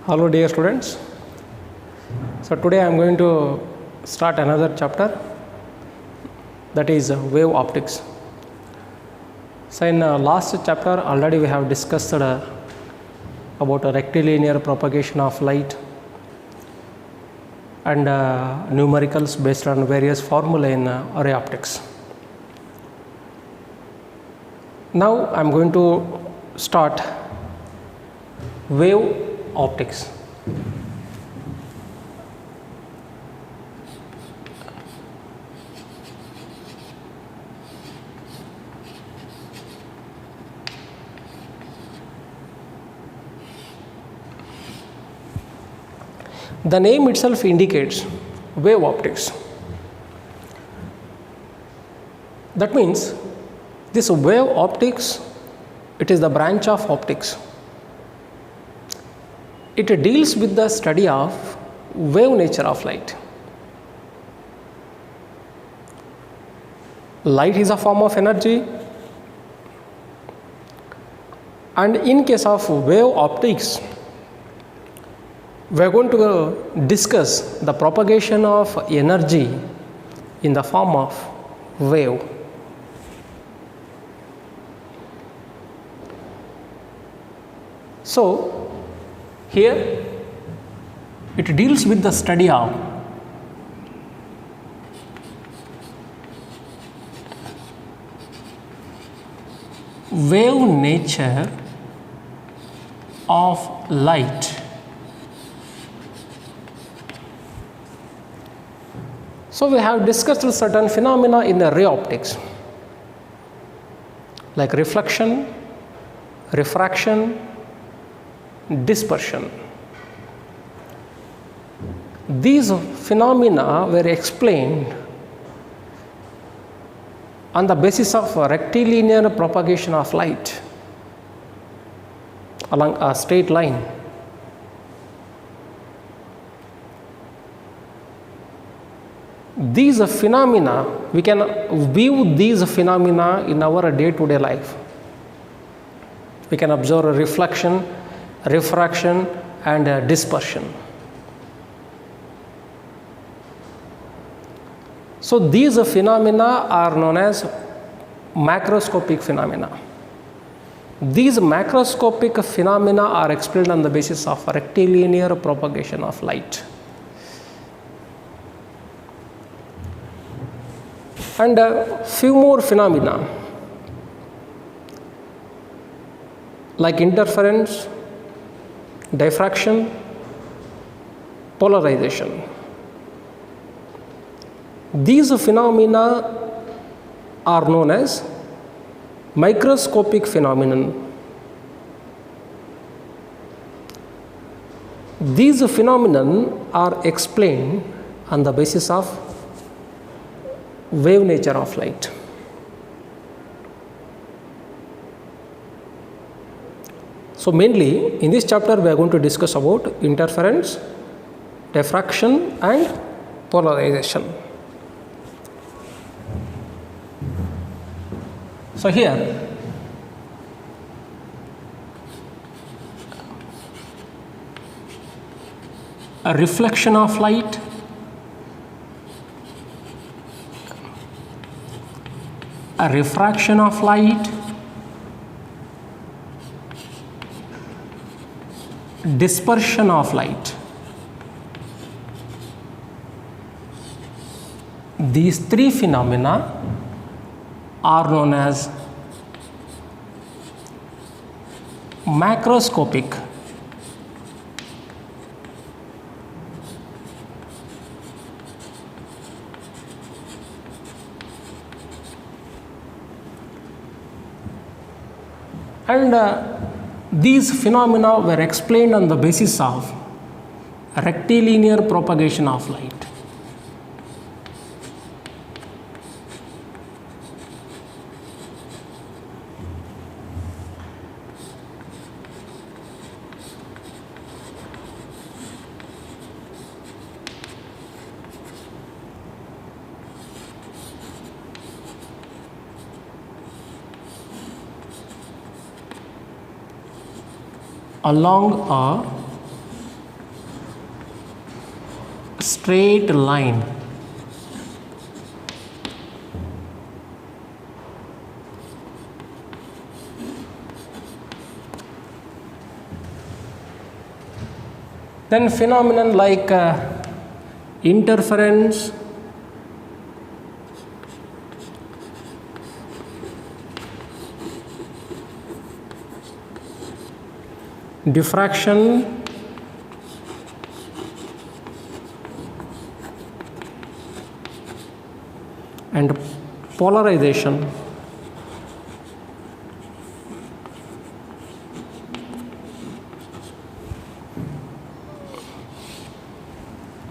Hello dear students. So today I am going to start another chapter, that is wave optics. So in last chapter already we have discussed about a rectilinear propagation of light and numericals based on various formulae in array optics. Now I am going to start wave optics. The name itself indicates wave optics. That means this wave optics, it is the branch of optics. It deals with the study of wave nature of light. Light is a form of energy, and in case of wave optics, we are going to discuss the propagation of energy in the form of wave. So here it deals with the study of wave nature of light. So we have discussed certain phenomena in the ray optics, like reflection, refraction, dispersion. These phenomena were explained on the basis of rectilinear propagation of light along a straight line. These phenomena, we can view these phenomena in our day-to-day life. We can observe reflection, refraction and dispersion. So these phenomena are known as macroscopic phenomena. These macroscopic phenomena are explained on the basis of rectilinear propagation of light. And a few more phenomena like interference, diffraction, polarization. These phenomena are known as microscopic phenomenon. These phenomena are explained on the basis of wave nature of light. So mainly in this chapter we are going to discuss about interference, diffraction and polarization. So here a reflection of light, a refraction of light, dispersion of light. These three phenomena are known as macroscopic. And these phenomena were explained on the basis of rectilinear propagation of light. Along a straight line. Then phenomenon like interference, diffraction, and polarization.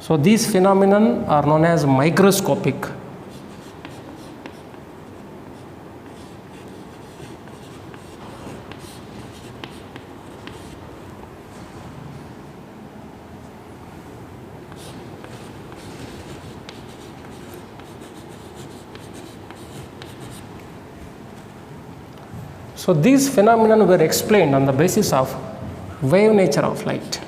So these phenomena are known as microscopic. So these phenomena were explained on the basis of wave nature of light.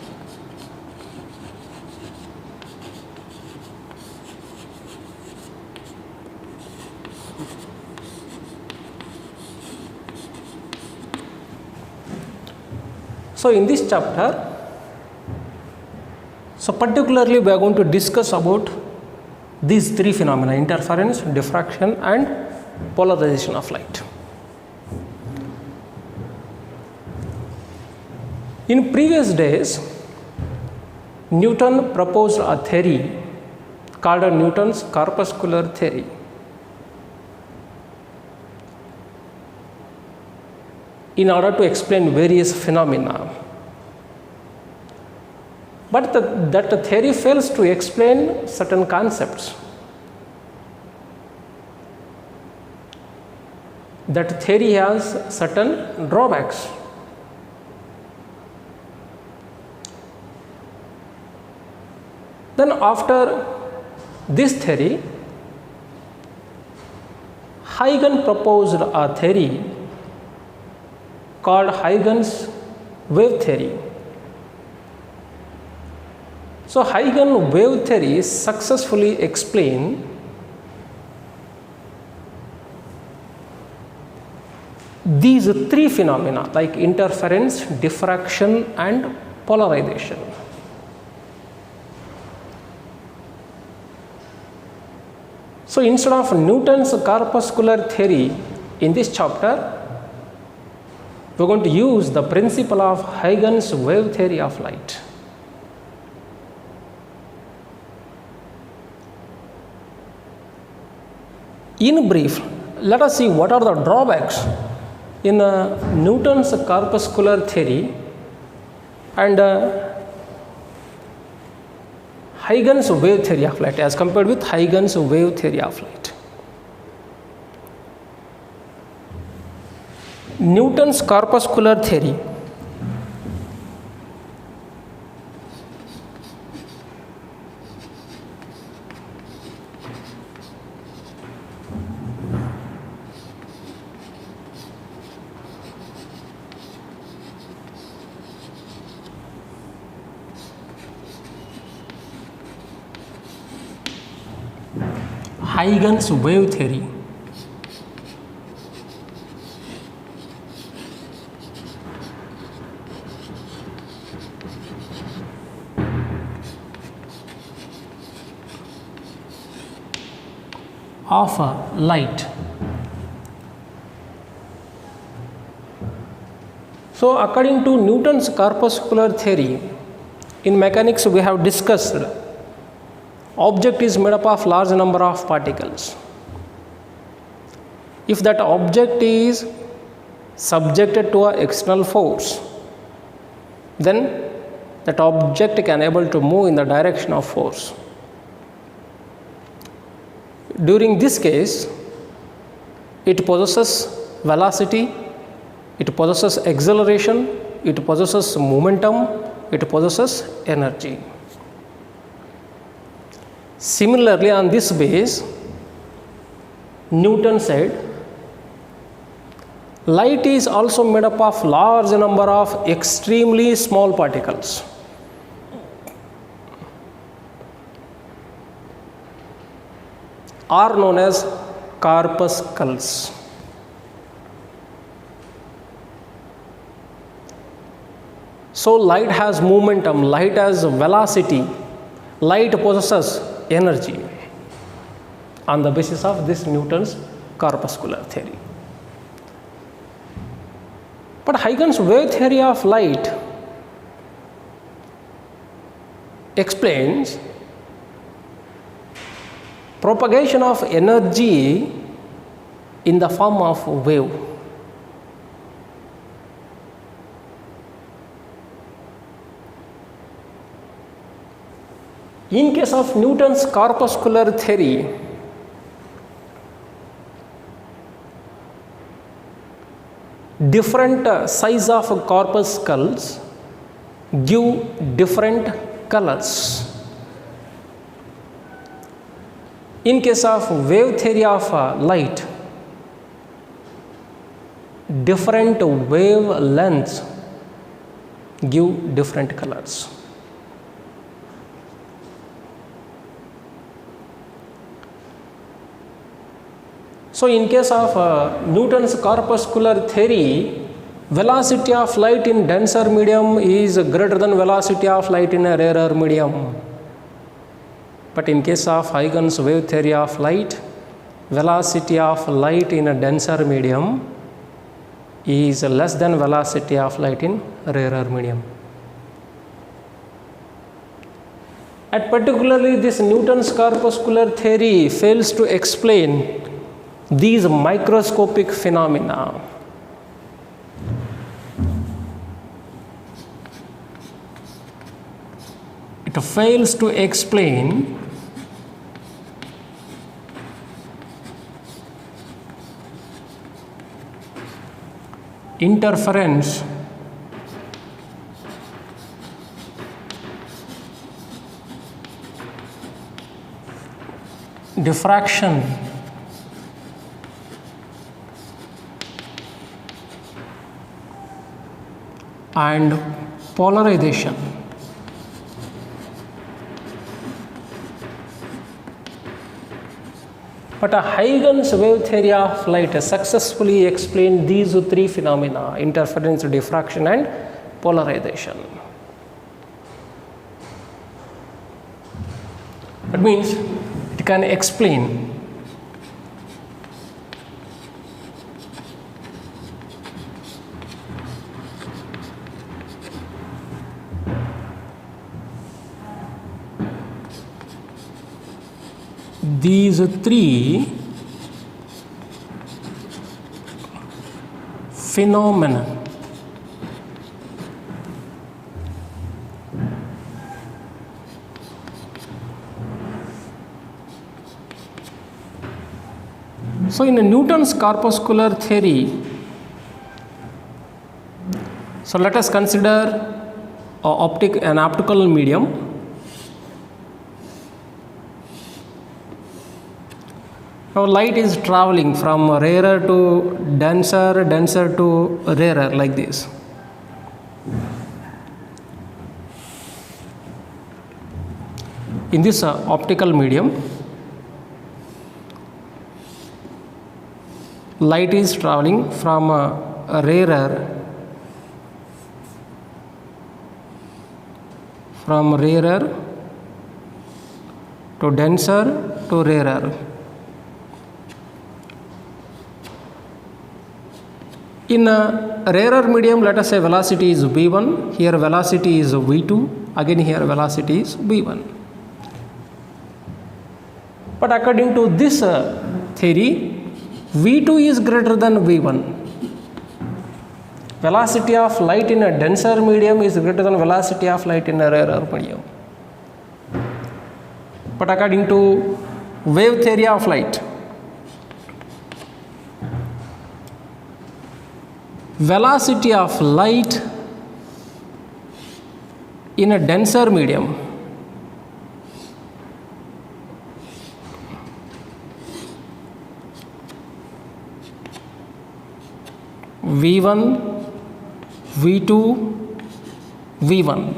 So in this chapter, particularly we are going to discuss about these three phenomena: interference, diffraction, and polarization of light. In previous days, Newton proposed a theory called Newton's corpuscular theory. In order to explain various phenomena. But that theory fails to explain certain concepts. That theory has certain drawbacks. Then after this theory, Huygens proposed a theory called Huygens wave theory. So Huygens wave theory successfully explains these three phenomena like interference, diffraction, and polarization. So instead of Newton's corpuscular theory in this chapter, we are going to use the principle of Huygens wave theory of light. In brief, let us see what are the drawbacks in Newton's corpuscular theory and Huygens wave theory of light as compared with Huygens wave theory of light. Newton's corpuscular theory. Huygens wave theory. Of light. So according to Newton's corpuscular theory, in mechanics we have discussed object is made up of large number of particles. If that object is subjected to an external force, then that object can able to move in the direction of force. During this case, it possesses velocity, it possesses acceleration, it possesses momentum, it possesses energy. Similarly, on this base, Newton said, light is also made up of large number of extremely small particles. are known as corpuscles. So light has momentum, light has velocity, light possesses energy on the basis of this Newton's corpuscular theory. But Huygens wave theory of light explains propagation of energy in the form of wave. In case of Newton's corpuscular theory, different size of corpuscles give different colors. In case of wave theory of light, different wavelengths give different colors. So in case of Newton's corpuscular theory, velocity of light in denser medium is greater than velocity of light in a rarer medium. But in case of Huygens wave theory of light, velocity of light in a denser medium is less than velocity of light in rarer medium. And particularly this Newton's corpuscular theory fails to explain these microscopic phenomena. It fails to explain interference diffraction and polarization. But a Huygens wave theory of light successfully explained these three phenomena: interference, diffraction and polarization. That means it can explain these three phenomena. So in Newton's corpuscular theory, so let us consider an optical medium. Now light is traveling from rarer to denser, denser to rarer, like this. In this optical medium, light is traveling from rarer to denser to rarer. In a rarer medium, let us say velocity is v1, here velocity is v2, again here velocity is v1. But according to this theory, v2 is greater than v1. Velocity of light in a denser medium is greater than velocity of light in a rarer medium. But according to wave theory of light, velocity of light in a denser medium v1, v2, v1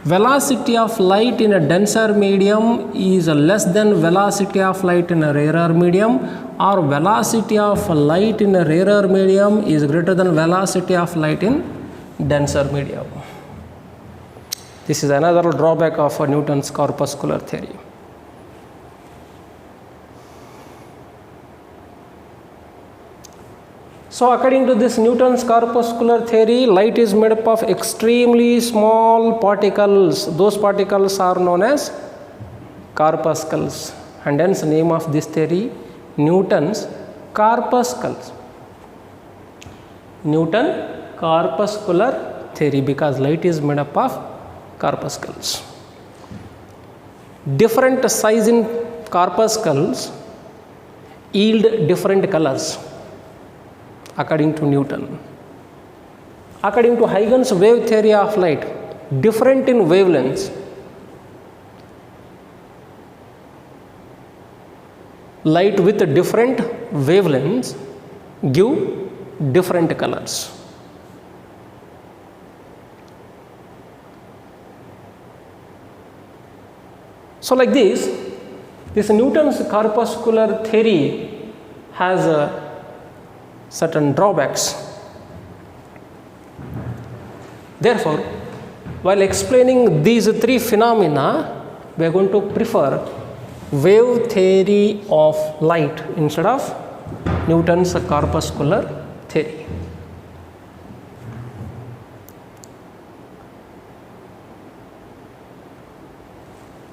velocity of light in a denser medium is less than velocity of light in a rarer medium, or velocity of light in a rarer medium is greater than velocity of light in denser medium. This is another drawback of Newton's corpuscular theory. So according to this Newton's corpuscular theory, light is made up of extremely small particles. Those particles are known as corpuscles, and hence the name of this theory, Newton's corpuscles. Newton corpuscular theory, because light is made up of corpuscles. Different size in corpuscles yield different colors according to Newton. According to Huygens wave theory of light, different in wavelengths, light with different wavelengths give different colors. So like this Newton's corpuscular theory has certain drawbacks. Therefore, while explaining these three phenomena, we are going to prefer wave theory of light instead of Newton's corpuscular theory.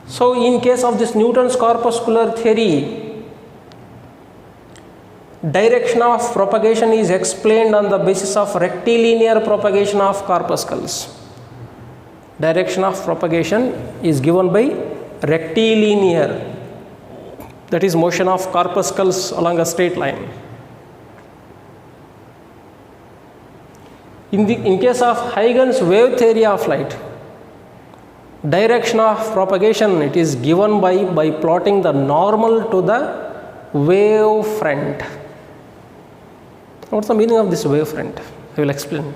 So in case of this Newton's corpuscular theory, direction of propagation is explained on the basis of rectilinear propagation of corpuscles. Direction of propagation is given by rectilinear, that is motion of corpuscles along a straight line. In case of Huygens wave theory of light, direction of propagation it is given by plotting the normal to the wave front. What's the meaning of this wave front? I will explain.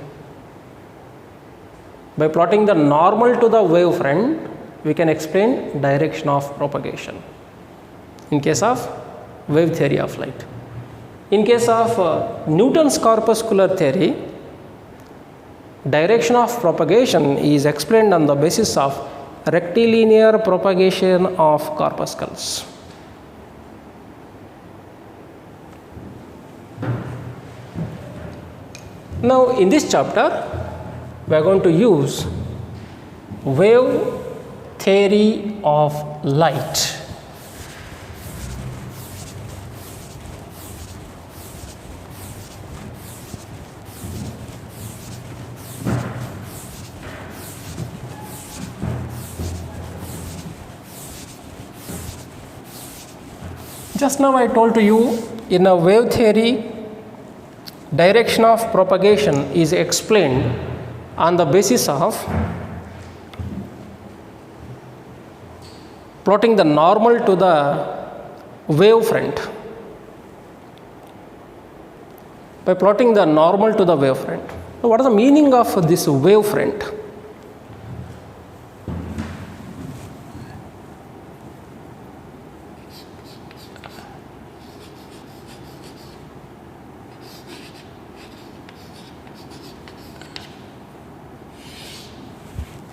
By plotting the normal to the wave front, we can explain direction of propagation in case of wave theory of light. In case of Newton's corpuscular theory, direction of propagation is explained on the basis of rectilinear propagation of corpuscles. Now in this chapter we are going to use wave theory of light. Just now I told to you, in a wave theory, direction of propagation is explained on the basis of plotting the normal to the wave front. By plotting the normal to the wave front. So what is the meaning of this wave front?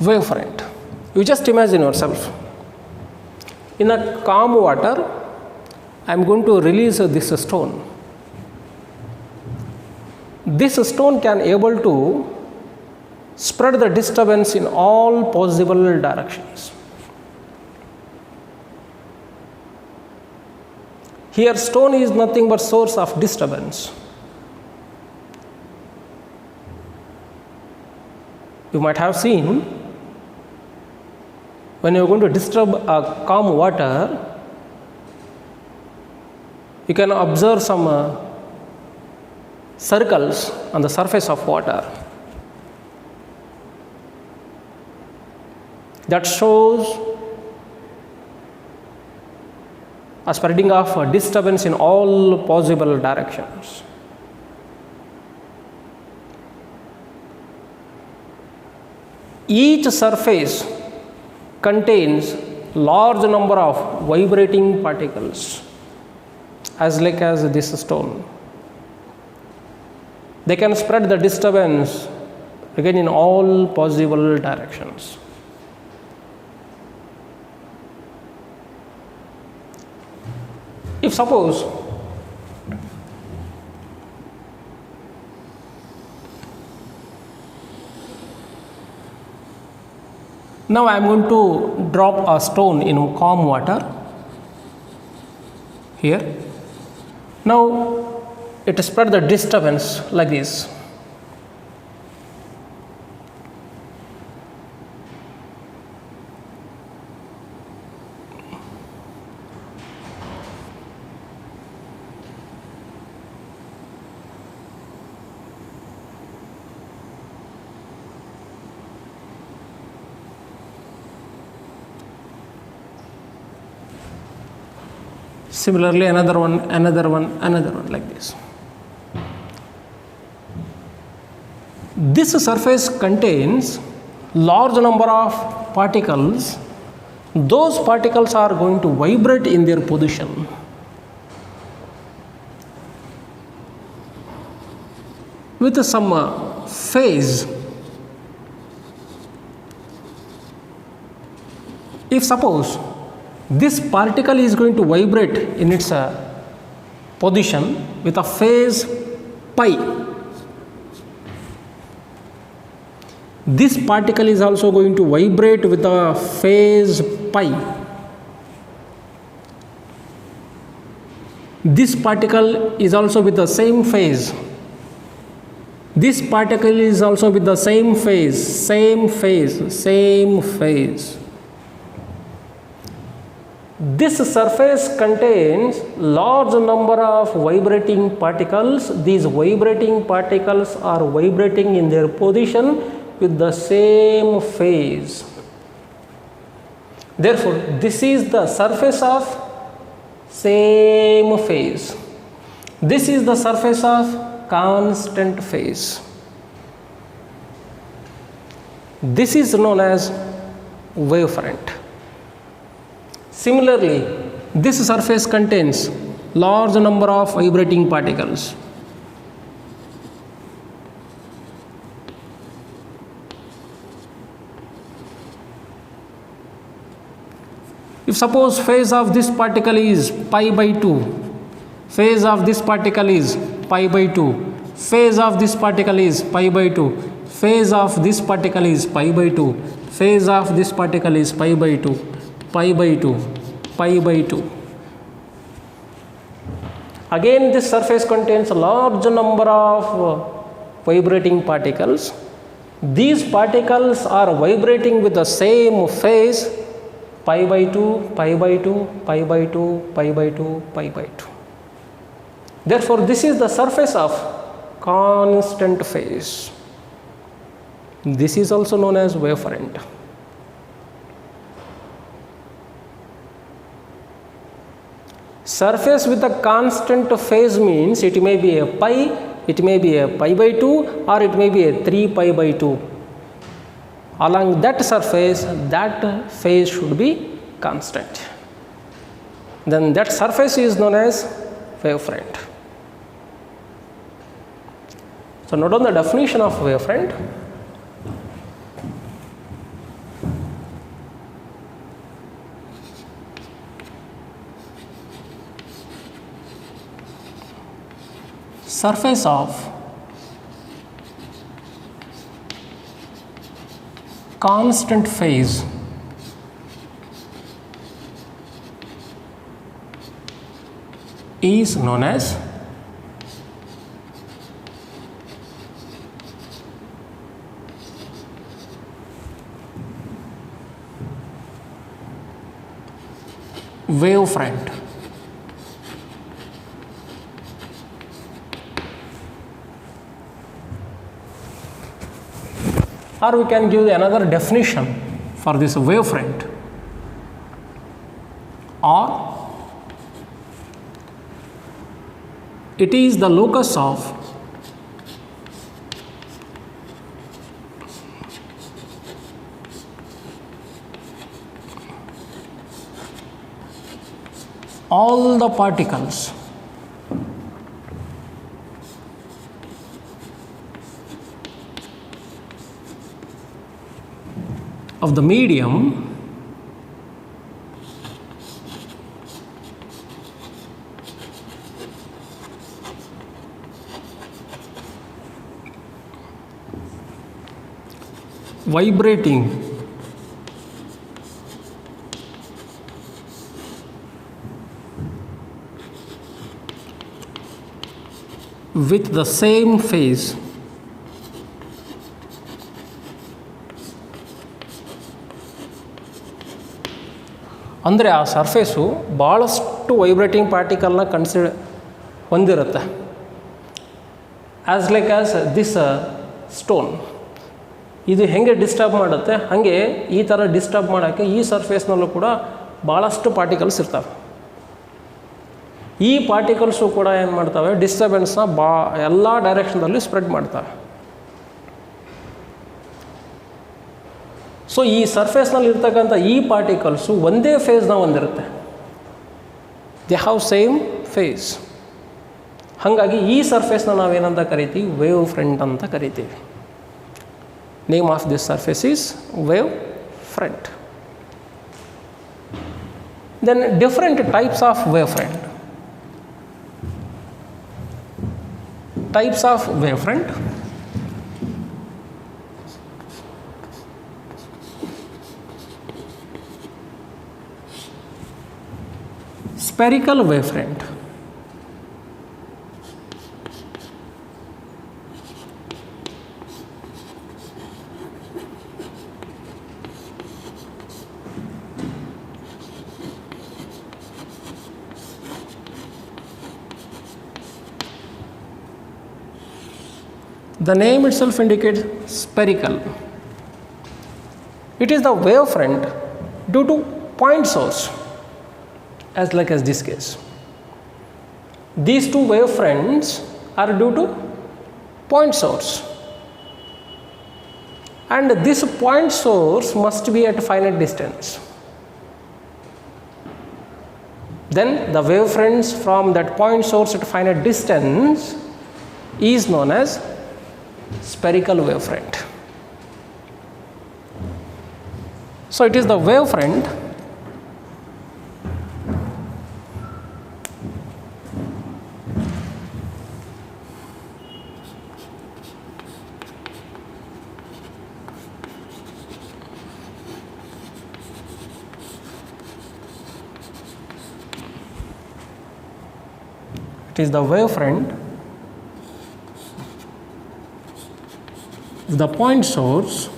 Wave front. You just imagine yourself. In a calm water, I am going to release this stone. This stone can able to spread the disturbance in all possible directions. Here stone is nothing but source of disturbance. You might have seen, when you are going to disturb a calm water, you can observe some circles on the surface of water. That shows a spreading of disturbance in all possible directions. Each surface contains large number of vibrating particles as like as this stone. They can spread the disturbance again in all possible directions. If suppose now I am going to drop a stone in calm water here. Now it spread the disturbance like this. Similarly, another one like this. This surface contains large number of particles. Those particles are going to vibrate in their position. With some phase. If suppose this particle is going to vibrate in its position with a phase pi. This particle is also going to vibrate with a phase pi. This particle is also with the same phase. This particle is also with the same phase. This surface contains large number of vibrating particles. These vibrating particles are vibrating in their position with the same phase. Therefore, this is the surface of same phase. This is the surface of constant phase. This is known as wavefront. Similarly, this surface contains large number of vibrating particles. If suppose phase of this particle is pi by 2, phase of this particle is pi by 2, phase of this particle is pi by 2, phase of this particle is pi by 2, phase of this particle is pi by 2, pi by 2, pi by 2. Again, this surface contains a large number of vibrating particles. These particles are vibrating with the same phase, pi by 2, pi by 2, pi by 2, pi by 2, pi by 2. Therefore, this is the surface of constant phase. This is also known as wavefront. Surface with a constant phase means it may be a pi, it may be a pi by 2, or it may be a 3 pi by 2. Along that surface, that phase should be constant. Then that surface is known as wavefront. So note down the definition of wavefront. Surface of constant phase is known as wavefront. Or we can give another definition for this wavefront. Or it is the locus of all the particles of the medium vibrating with the same phase ಅಂದರೆ ಆ surface ಭಾಳಷ್ಟು vibrating ಪಾರ್ಟಿಕಲ್ನ ಹೊಂದಿರುತ್ತೆ. As like as this stone ಇದು ಹೇಗೆ disturb ಮಾಡುತ್ತೆ ಹಾಗೆ ಈ ಥರ ಡಿಸ್ಟರ್ಬ್ ಮಾಡೋಕ್ಕೆ ಈ ಸರ್ಫೇಸ್ನಲ್ಲೂ ಕೂಡ ಭಾಳಷ್ಟು ಪಾರ್ಟಿಕಲ್ಸ್ ಇರ್ತವೆ. ಈ ಪಾರ್ಟಿಕಲ್ಸು ಕೂಡ ಏನು ಮಾಡ್ತವೆ, ಡಿಸ್ಟರ್ಬೆನ್ಸ್ನ ಎಲ್ಲ ಡೈರೆಕ್ಷನ್ದಲ್ಲಿ ಸ್ಪ್ರೆಡ್ ಮಾಡ್ತವೆ. ಸೊ ಈ ಸರ್ಫೇಸ್ನಲ್ಲಿ ಇರ್ತಕ್ಕಂಥ ಈ ಪಾರ್ಟಿಕಲ್ಸು ಒಂದೇ ಫೇಸ್ನ ಹೊಂದಿರುತ್ತೆ. They have same phase. ಹಾಗಾಗಿ ಈ ಸರ್ಫೇಸ್ನ ನಾವೇನಂತ ಕರಿತೀವಿ, ವೇವ್ ಫ್ರಂಟ್ ಅಂತ ಕರಿತೀವಿ. Name of this surface is wave front. Then different types of wave front. Types of wavefront. Spherical wavefront. The name itself indicates spherical. It is the wavefront due to point source, as like as this case. These two wavefronts are due to point source, and this point source must be at finite distance. Then the wavefronts from that point source at finite distance is known as spherical wavefront. So it is the wavefront the point source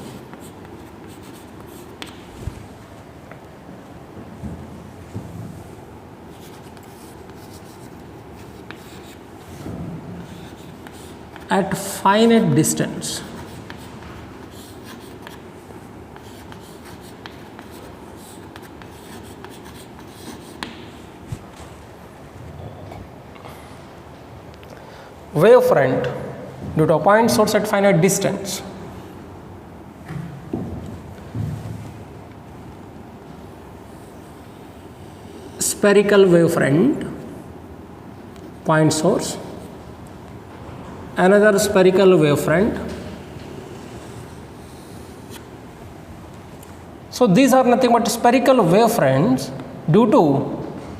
at finite distance. Wavefront due to a point source at finite distance. Spherical wavefront, point source. Another spherical wavefront. So these are nothing but spherical wavefronts due to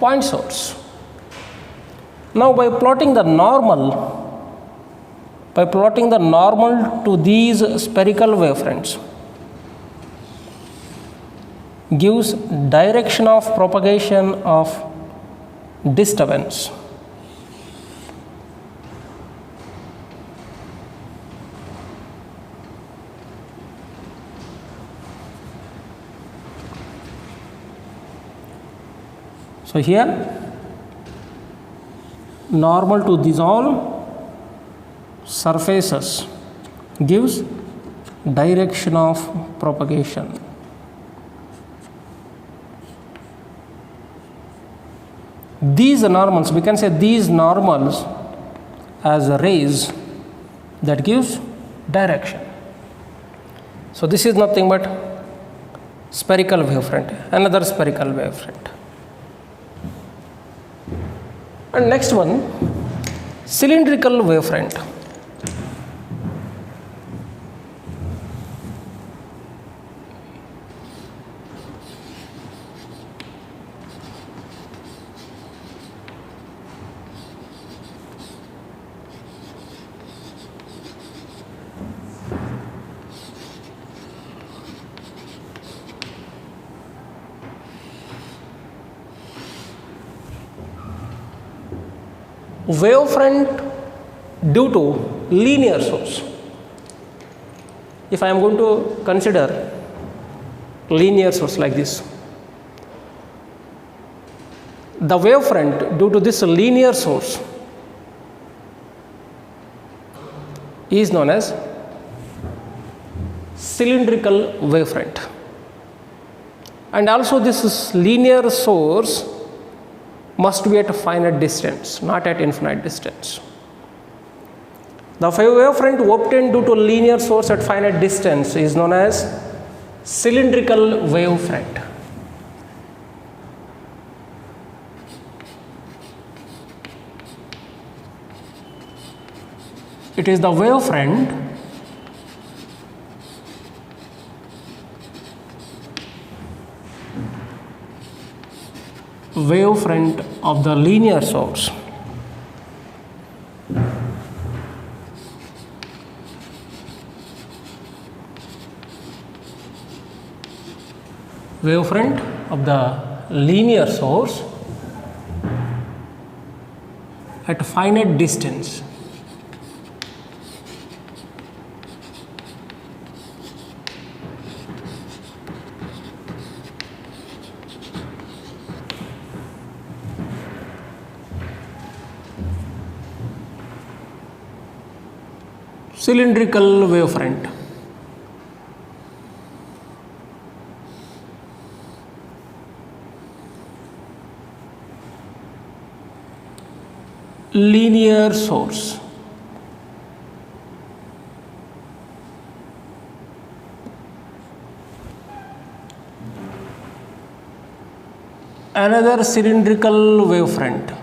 point source. Now by plotting the normal to these spherical wavefronts gives direction of propagation of disturbance. So here normal to these all surfaces gives direction of propagation. These normals, we can say these normals as rays that gives direction. So this is nothing but spherical wavefront, another spherical wavefront. And next one, cylindrical wavefront. Wavefront due to linear source. If I am going to consider linear source like this, the wavefront due to this linear source is known as cylindrical wavefront. And also this linear source must be at a finite distance, not at infinite distance. The wavefront obtained due to linear source at finite distance is known as cylindrical wavefront. It is the wavefront of the linear source. Wavefront of the linear source at a finite distance. Cylindrical wavefront. Linear source. Another cylindrical wavefront.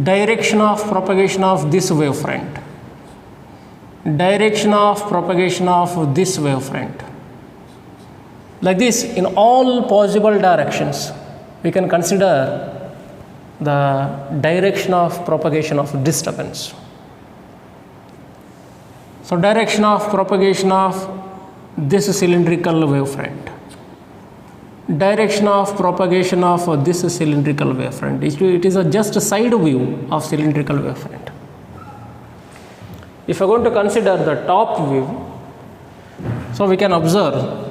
Direction of propagation of this wavefront. Direction of propagation of this wavefront. Like this, in all possible directions, we can consider the direction of propagation of disturbance. So, direction of propagation of this cylindrical wavefront. Direction of propagation of this cylindrical wavefront. It is just a side view of cylindrical wavefront. If I are going to consider the top view, so we can observe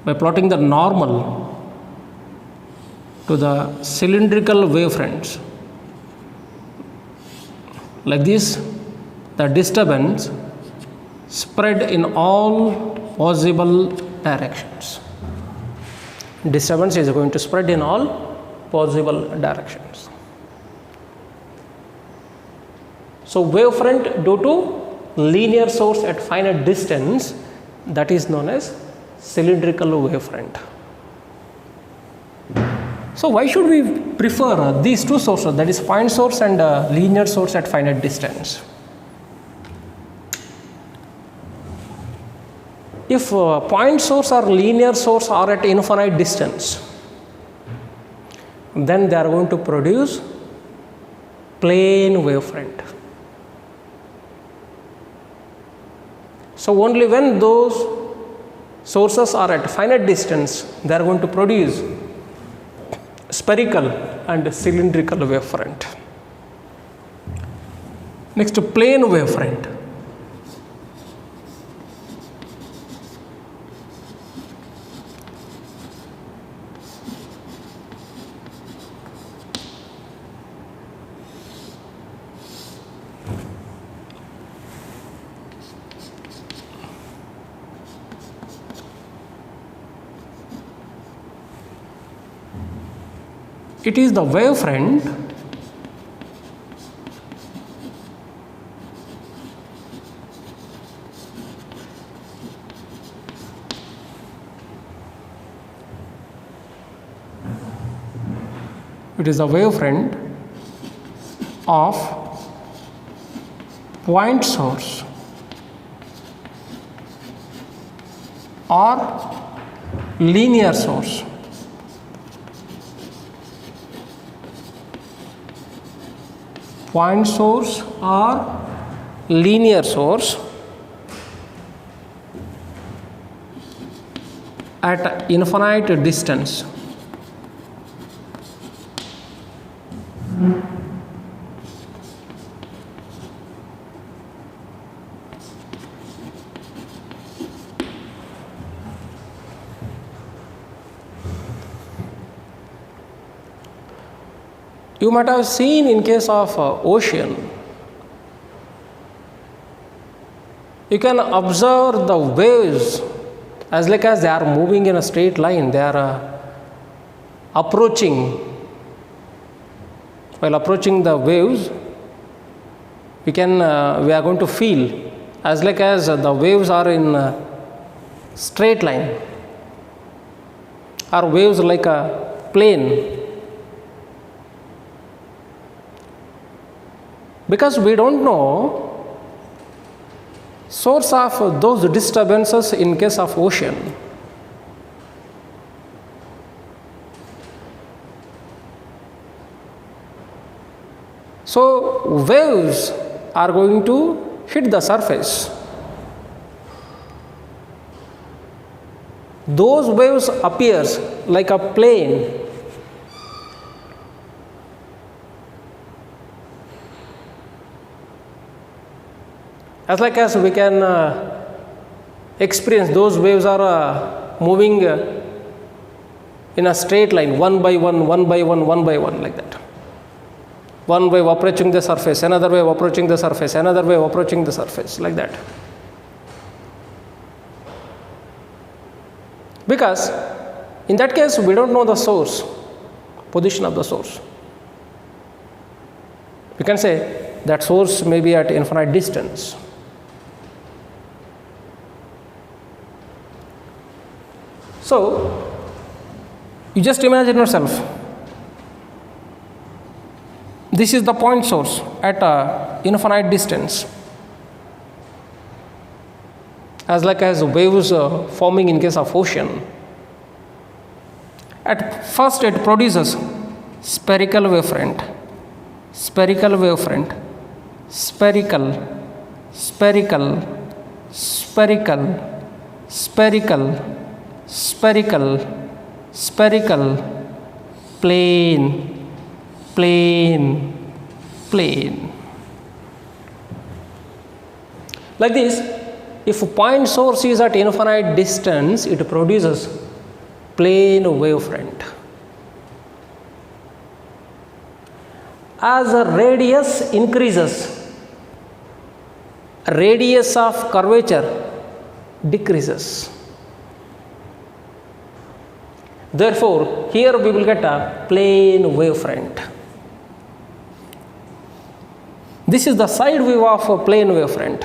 by plotting the normal to the cylindrical wavefronts. Like this, the disturbance spread in all possible directions. Disturbance is going to spread in all possible directions. So, wavefront due to linear source at finite distance, that is known as cylindrical wavefront. So, why should we prefer these two sources, that is point source and linear source at finite distance? If point source or linear source are at infinite distance, then they are going to produce plane wavefront. So, only when those sources are at finite distance, they are going to produce spherical and cylindrical wavefront. Next, plane wavefront. It is the wavefront of point source or linear source. Point source or linear source at infinite distance. You might have seen in case of ocean, you can observe the waves as like as they are moving in a straight line, they are approaching. While approaching the waves, we are going to feel as like as the waves are in a straight line, or waves like a plane. Because we don't know source of those disturbances in case of ocean. So waves are going to hit the surface. Those waves appears like a plane. As like as we can experience, those waves are moving in a straight line, one by one, like that. One wave approaching the surface, another wave approaching the surface, another wave approaching the surface, like that. Because in that case, we don't know the source, position of the source. We can say that source may be at infinite distance. So, you just imagine yourself, this is the point source at infinite distance, as like as waves forming in case of ocean. At first it produces spherical wavefront, spherical wavefront, spherical, spherical, spherical, spherical, spherical, spherical, plane, plane, plane. Like this, if a point source is at infinite distance, it produces plane wavefront. As the radius increases, radius of curvature decreases. Therefore, here we will get a plane wavefront. This is the side view of a plane wavefront.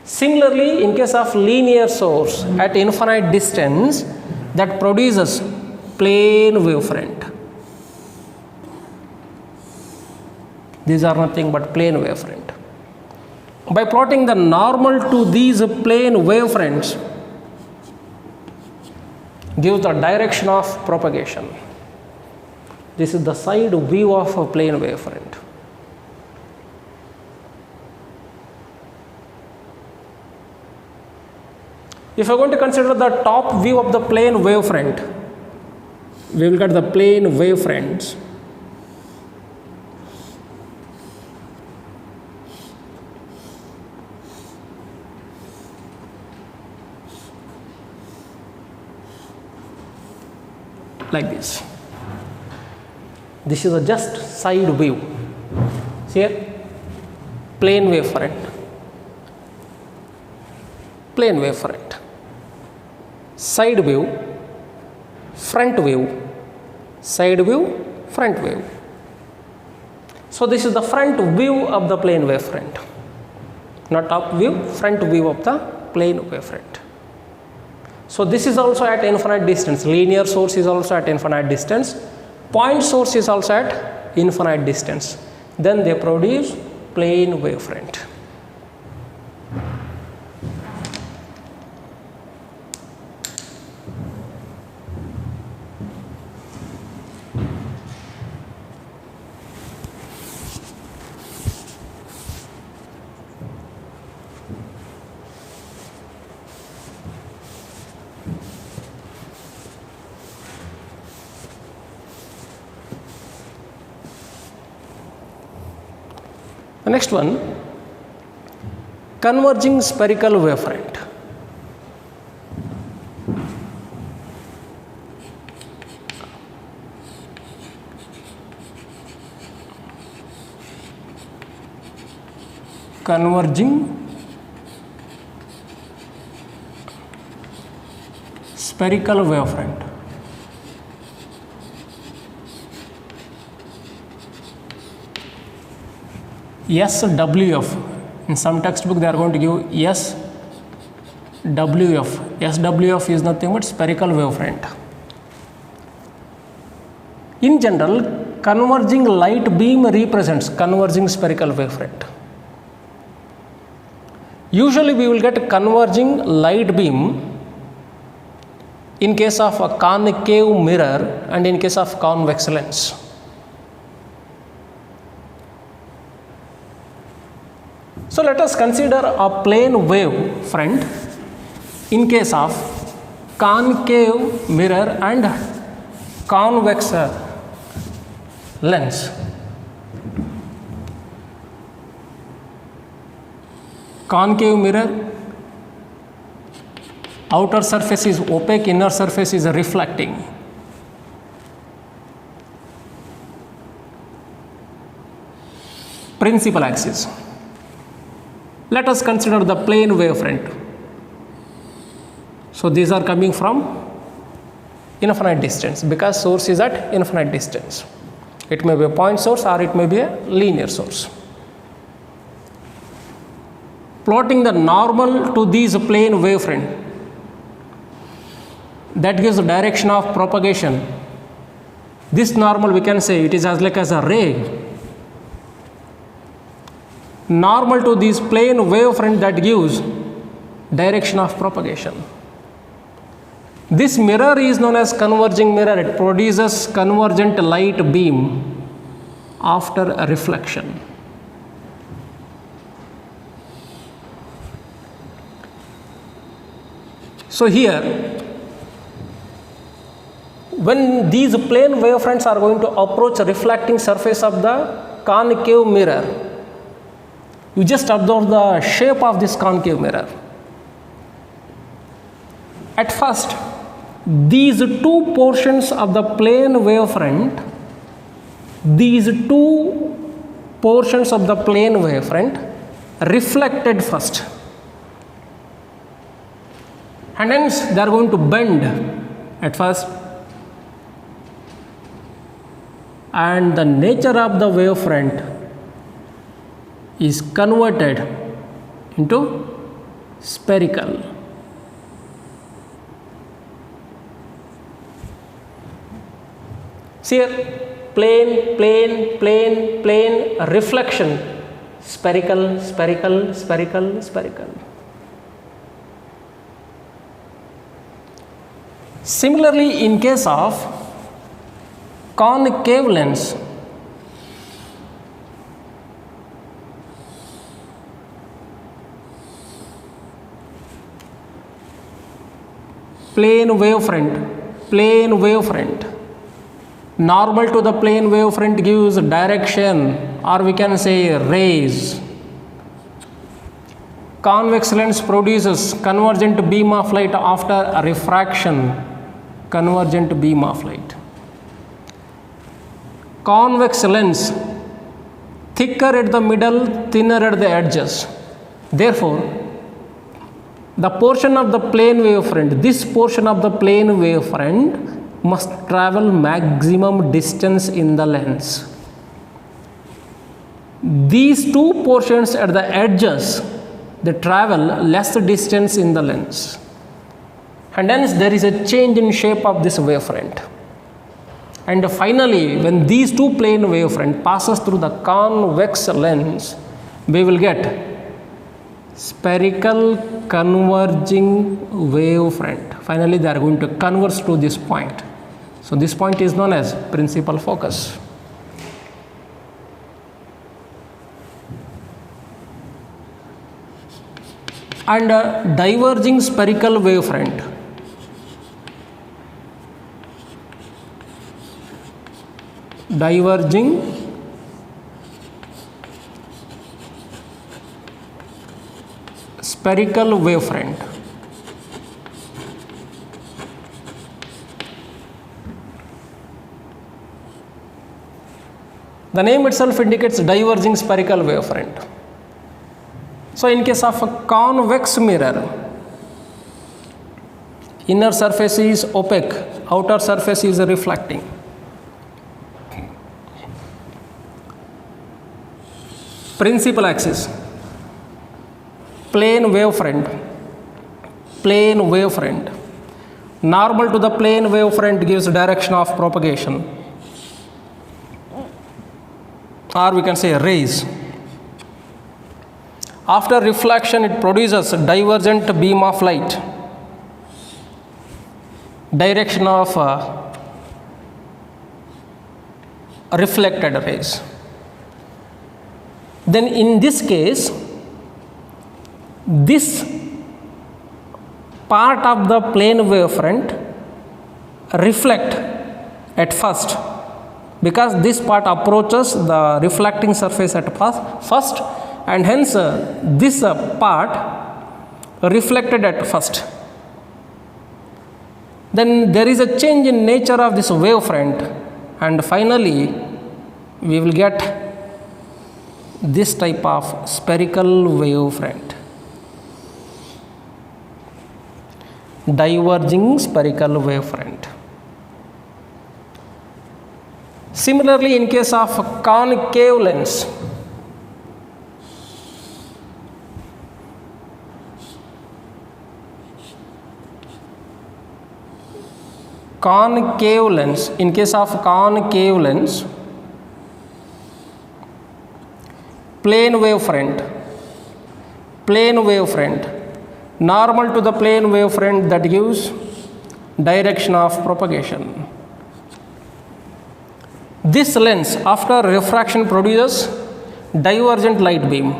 Similarly, in case of linear source at infinite distance, that produces plane wavefront. These are nothing but plane wavefront. By plotting the normal to these plane wavefronts, gives the direction of propagation. This is the side view of a plane wavefront. If you are going to consider the top view of the plane wavefront, we will get the plane wavefronts. Like this. This is a just side view. See here, plane wavefront, plane wavefront, side view, front view, side view, front view. So this is the front view of the plane wavefront, not top view, front view of the plane wavefront. So this is also at infinite distance. Linear source is also at infinite distance. Point source is also at infinite distance. Then they produce plane wavefront. The next one, converging spherical wavefront. Converging spherical wavefront. SWF. In some textbook they are going to give SWF. SWF is nothing but spherical wavefront. In general, converging light beam represents converging spherical wavefront. Usually we will get converging light beam in case of a concave mirror and in case of convex lens. So let us consider a plane wave front in case of concave mirror and convex lens. Concave mirror, outer surface is opaque, inner surface is reflecting. Principal axis. Let us consider the plane wavefront. So these are coming from infinite distance because source is at infinite distance. It may be a point source or it may be a linear source. Plotting the normal to these plane wavefront, that gives the direction of propagation. This normal we can say it is as like as a ray. Normal to this plane wavefront that gives direction of propagation. This mirror is known as converging mirror. It produces convergent light beam after a reflection. So here, when these plane wavefronts are going to approach a reflecting surface of the concave mirror, you just observe the shape of this concave mirror. At first, these two portions of the plane wavefront, reflected first. And hence they are going to bend at first. And the nature of the wavefront is converted into spherical. See here, plane, reflection, spherical. Similarly, in case of concave lens, plane wavefront, normal to the plane wavefront gives direction, or we can say rays. Convex lens produces convergent beam of light after a refraction. Convergent beam of light. Convex lens, thicker at the middle, thinner at the edges. Therefore, the portion of the plane wavefront, this portion of the plane wavefront must travel maximum distance in the lens. These two portions at the edges, they travel less distance in the lens, and hence there is a change in shape of this wavefront. And finally, when these two plane wavefront passes through the convex lens, we will get spherical converging wavefront. Finally, they are going to converge to this point. So this point is known as principal focus. And diverging spherical wavefront. Diverging spherical wavefront. The name itself indicates diverging spherical wavefront. So in case of a convex mirror, inner surface is opaque, outer surface is reflecting. Principal axis, plane wavefront, plane wavefront. Normal to the plane wavefront gives direction of propagation, or we can say rays. After reflection, it produces a divergent beam of light, direction of reflected rays. Then in this case, this part of the plane wavefront reflect at first, because this part approaches the reflecting surface at first, and hence this part reflected at first. Then there is a change in nature of this wavefront, and finally we will get this type of spherical wavefront, diverging spherical wavefront. Similarly, in case of concave lens, in case of concave lens, plane wavefront, normal to the plane wavefront, that gives direction of propagation. This lens after refraction produces divergent light beam.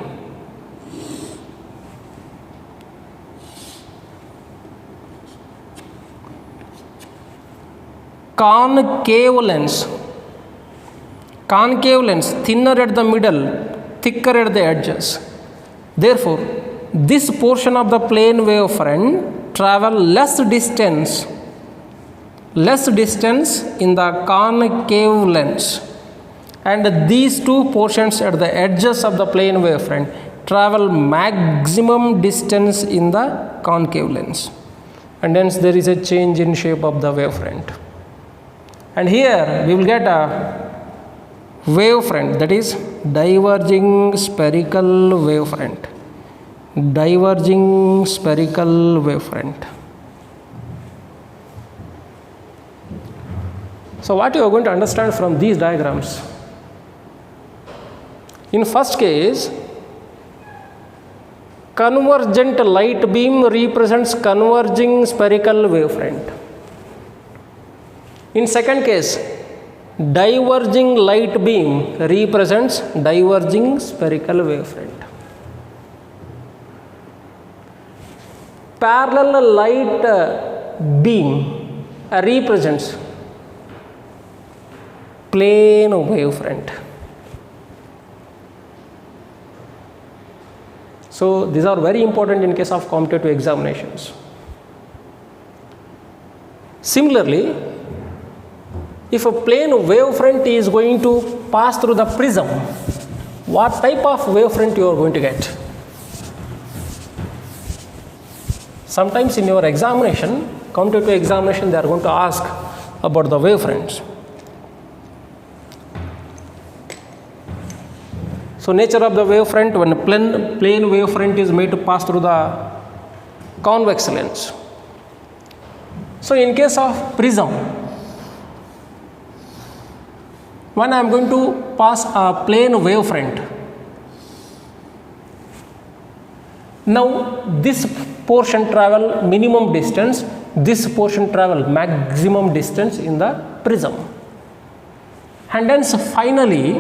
Concave lens, thinner at the middle, thicker at the edges. Therefore, this portion of the plane wavefront travel less distance in the concave lens, and these two portions at the edges of the plane wavefront travel maximum distance in the concave lens, and hence there is a change in shape of the wavefront. And here we will get a wavefront, that is diverging spherical wavefront, diverging spherical wavefront. So what you are going to understand from these diagrams? In first case, convergent light beam represents converging spherical wavefront. In second case, diverging light beam represents diverging spherical wavefront. Parallel light beam represents plane wavefront. So these are very important in case of competitive examinations. Similarly, if a plane wavefront is going to pass through the prism, what type of wavefront you are going to get? Sometimes in your examination, competitive examination, they are going to ask about the wavefronts. So nature of the wavefront, when a plane wavefront is made to pass through the convex lens. So in case of prism, when I am going to pass a plane wavefront, now this portion travel minimum distance, this portion travel maximum distance in the prism, and hence finally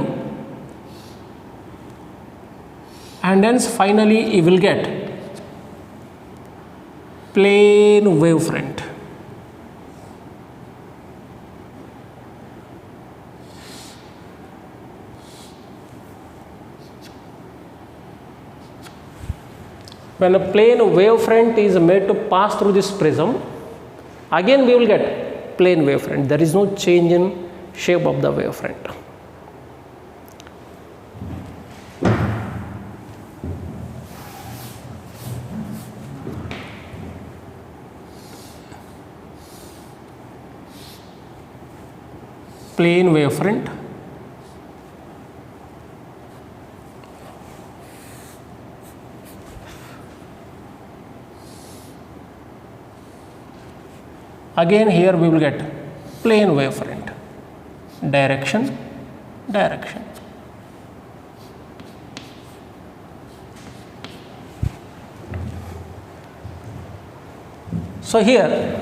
you will get plane wavefront. When a plane wavefront is made to pass through this prism, again we will get plane wavefront. There is no change in shape of the wavefront. Plane wavefront. Again here we will get plane wavefront, direction. So here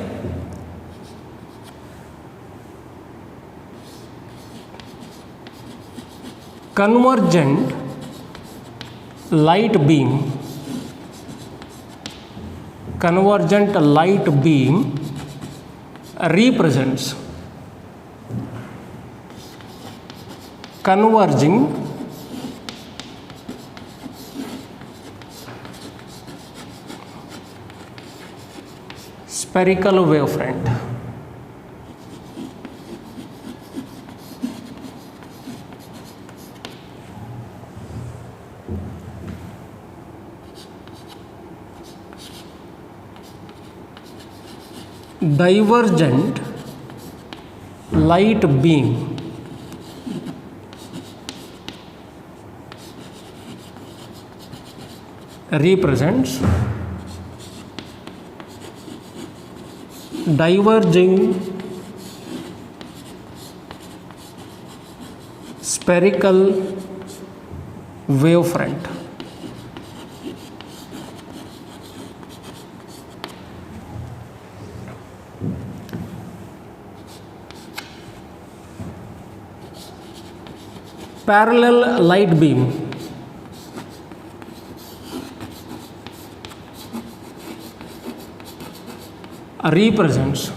convergent light beam represents converging spherical wavefront. Divergent light beam represents diverging spherical wavefront. Parallel light beam represents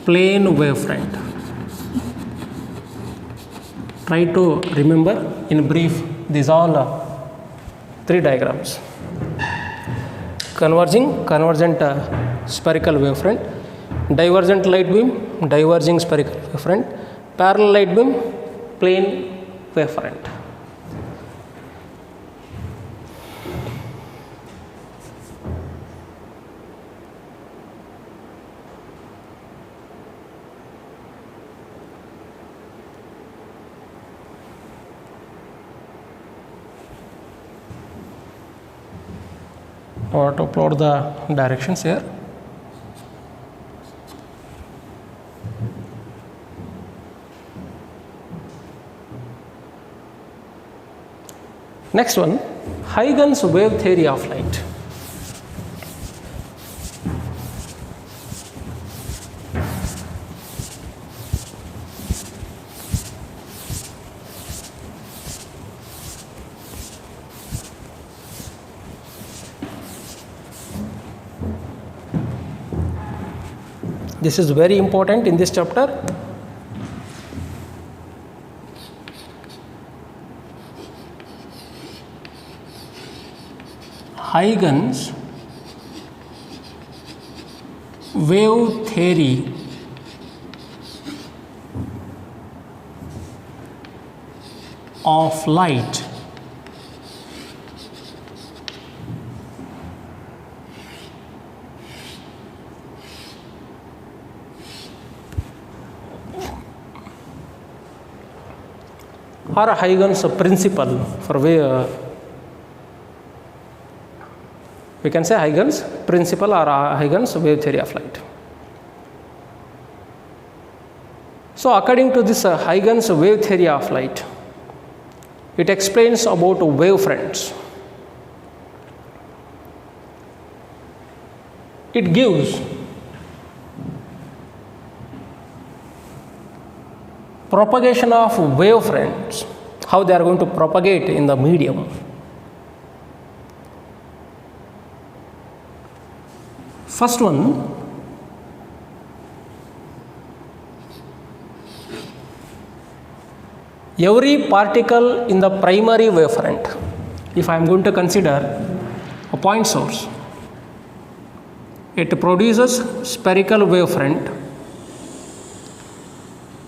plane wavefront. Try to remember in brief these all three diagrams. Convergent spherical wavefront, divergent light beam, diverging spherical wavefront, parallel light beam, plane wavefront. I want to plot the directions here. Next one, Huygens wave theory of light. This is very important in this chapter. Huygens wave theory of light or Huygens principle for wave. We can say Huygens principle or Huygens wave theory of light. So according to this Huygens wave theory of light, it explains about wavefronts. It gives propagation of wavefronts, how they are going to propagate in the medium. First one, every particle in the primary wavefront, if I am going to consider a point source, it produces spherical wavefront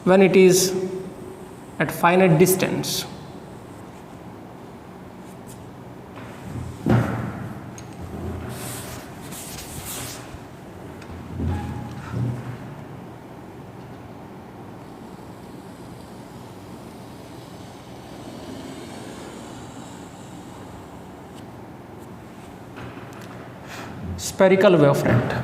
when it is at finite distance. Spherical wavefront.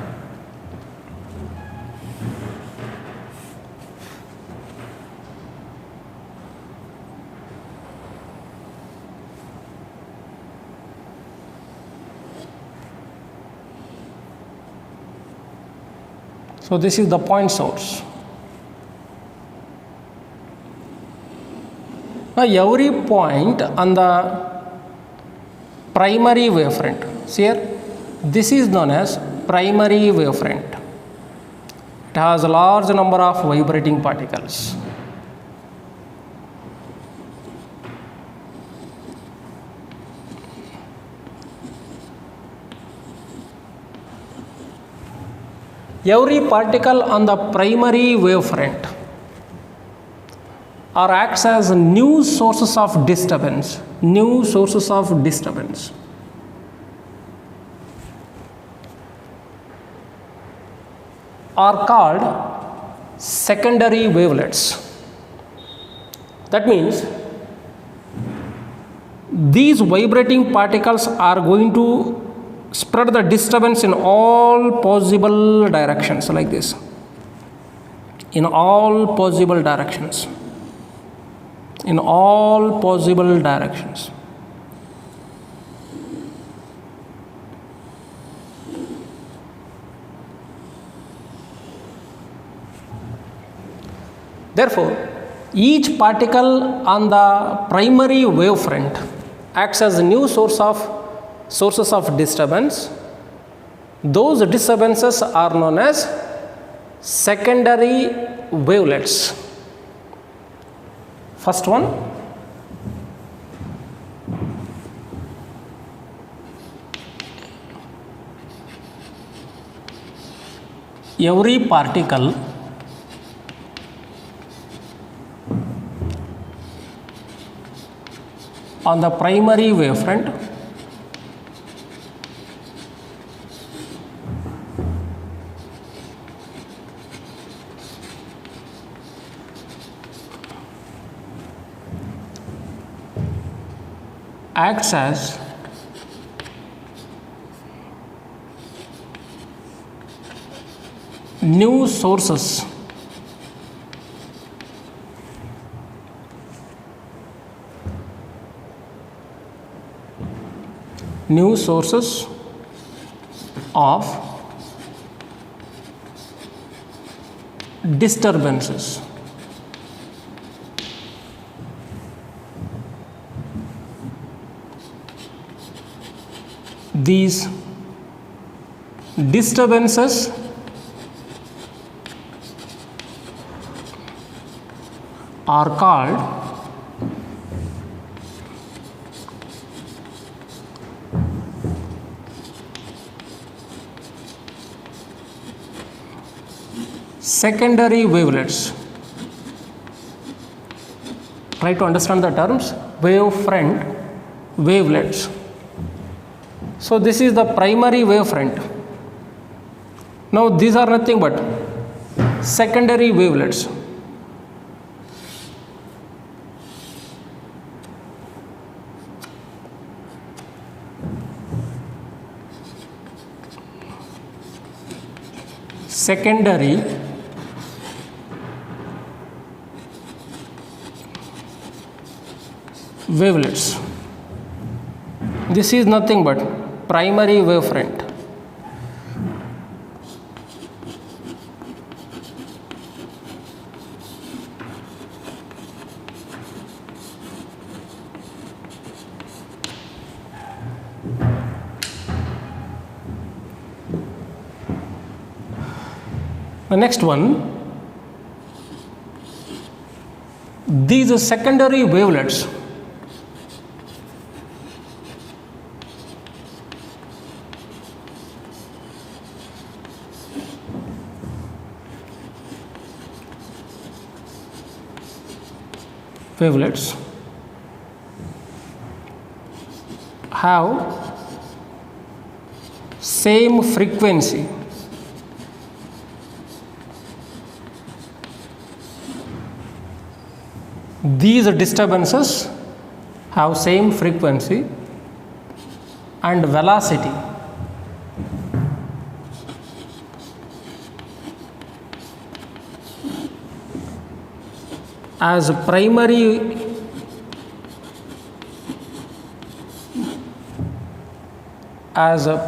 So this is the point source. Now every point on the primary wavefront, see here, this is known as primary wavefront. It has a large number of vibrating particles. Every particle on the primary wavefront or acts as new sources of disturbance, are called secondary wavelets. That means these vibrating particles are going to spread the disturbance in all possible directions, like this, in all possible directions, Therefore, each particle on the primary wavefront acts as a new sources of disturbance. Those disturbances are known as secondary wavelets. First one, every particle on the primary wavefront acts as new sources of disturbances. These disturbances are called secondary wavelets. Try to understand the terms wavefront, wavelets. So this is the primary wavefront. Now these are nothing but secondary wavelets. secondary wavelets. This is nothing but primary wavefront. The next one, these secondary wavelets have same frequency these disturbances have same frequency and velocity as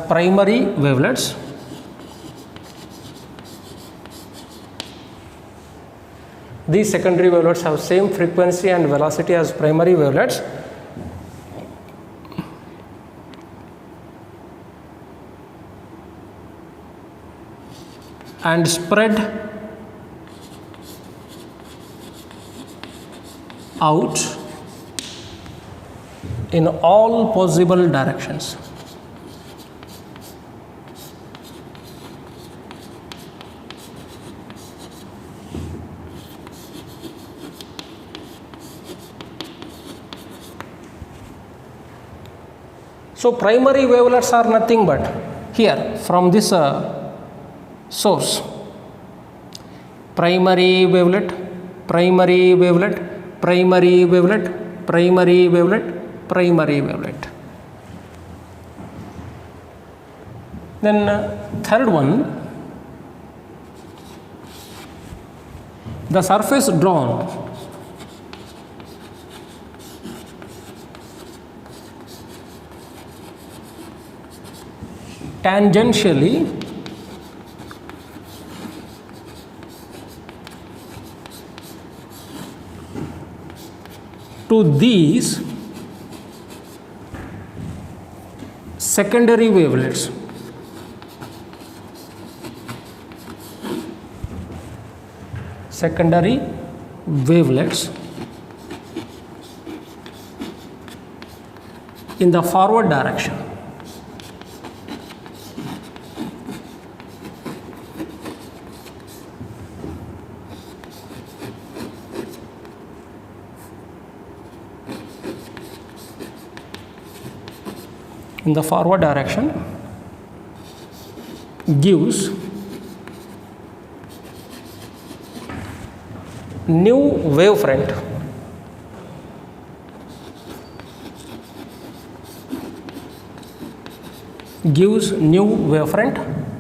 primary wavelets. These secondary wavelets have same frequency and velocity as primary wavelets. And spread out in all possible directions. So primary wavelets are nothing but here from this source, primary wavelet, primary wavelet, primary wavelet, primary wavelet, primary wavelet. Then third one, the surface drawn tangentially to these secondary wavelets in the forward direction. In the forward direction gives new wavefront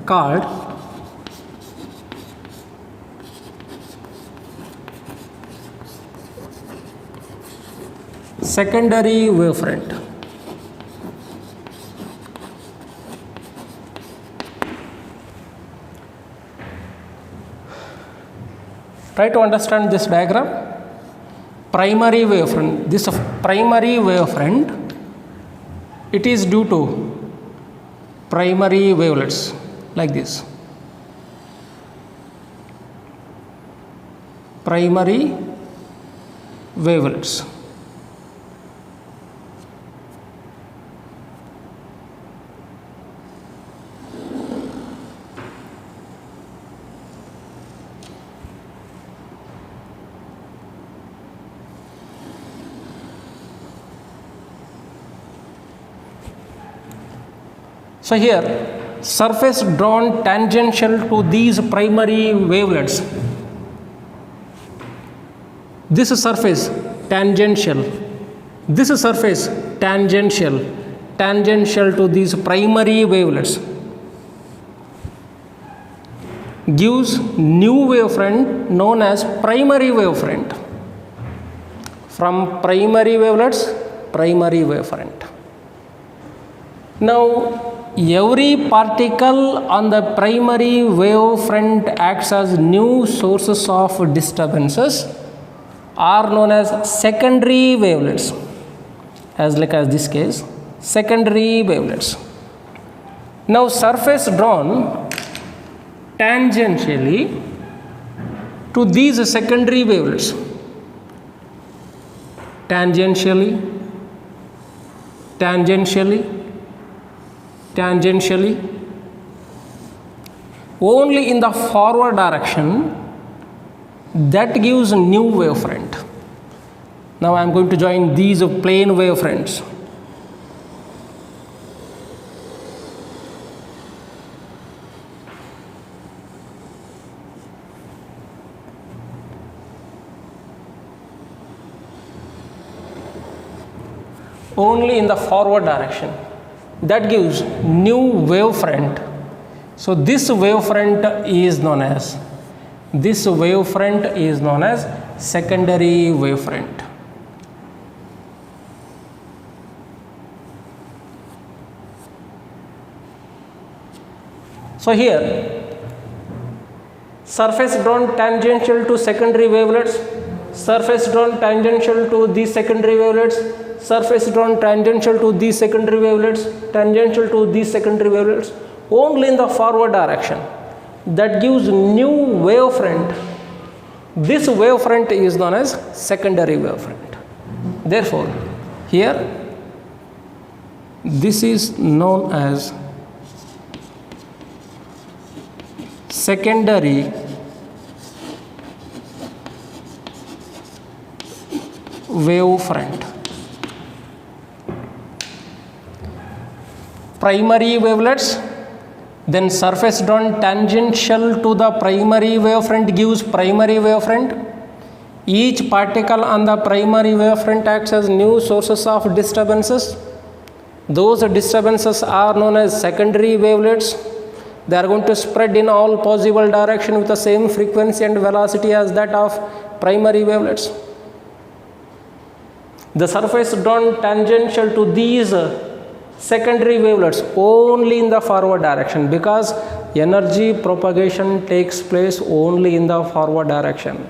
called secondary wavefront. Try to understand this diagram. Primary wavefront. This primary wavefront, it is due to primary wavelets like this. Primary wavelets. So here, surface drawn tangential to these primary wavelets. This surface tangential. This surface tangential to these primary wavelets. gives new wavefront known as primary wavefront. From primary wavelets, primary wavefront. Now, every particle on the primary wavefront acts as new sources of disturbances are known as secondary wavelets. As this case, secondary wavelets. Now, surface drawn tangentially to these secondary wavelets. Tangentially, only in the forward direction, that gives new wavefront. Now I am going to join these plane wavefronts. Only in the forward direction, that gives new wavefront. So this wavefront is known as secondary wavefront. So here, surface drawn tangential to secondary wavelets, surface drawn tangential to these secondary wavelets, surface drawn tangential to these secondary wavelets, tangential to these secondary wavelets, only in the forward direction. That gives new wavefront. This wavefront is known as secondary wavefront. Therefore, here, this is known as secondary wavefront. Primary wavelets, then surface drawn tangential to the primary wavefront gives primary wavefront. Each particle on the primary wavefront acts as new sources of disturbances. Those disturbances are known as secondary wavelets. They are going to spread in all possible directions with the same frequency and velocity as that of primary wavelets. The surface drawn tangential to these secondary wavelets only in the forward direction, because energy propagation takes place only in the forward direction.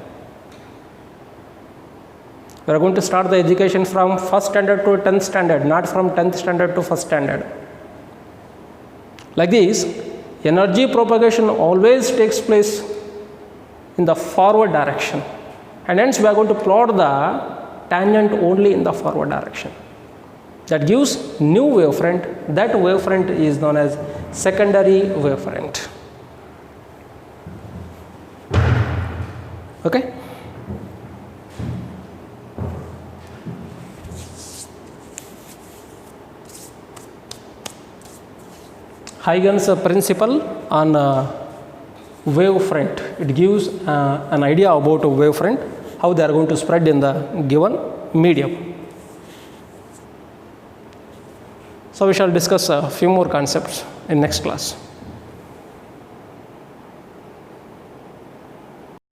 We are going to start the education from 1st standard to 10th standard, not from 10th standard to 1st standard. Like this, energy propagation always takes place in the forward direction, and hence we are going to plot the tangent only in the forward direction. That gives new wavefront. That wavefront is known as secondary wavefront. Okay? Huygens principle on wavefront. It gives an idea about a wavefront, how they are going to spread in the given medium. So we shall discuss a few more concepts in next class.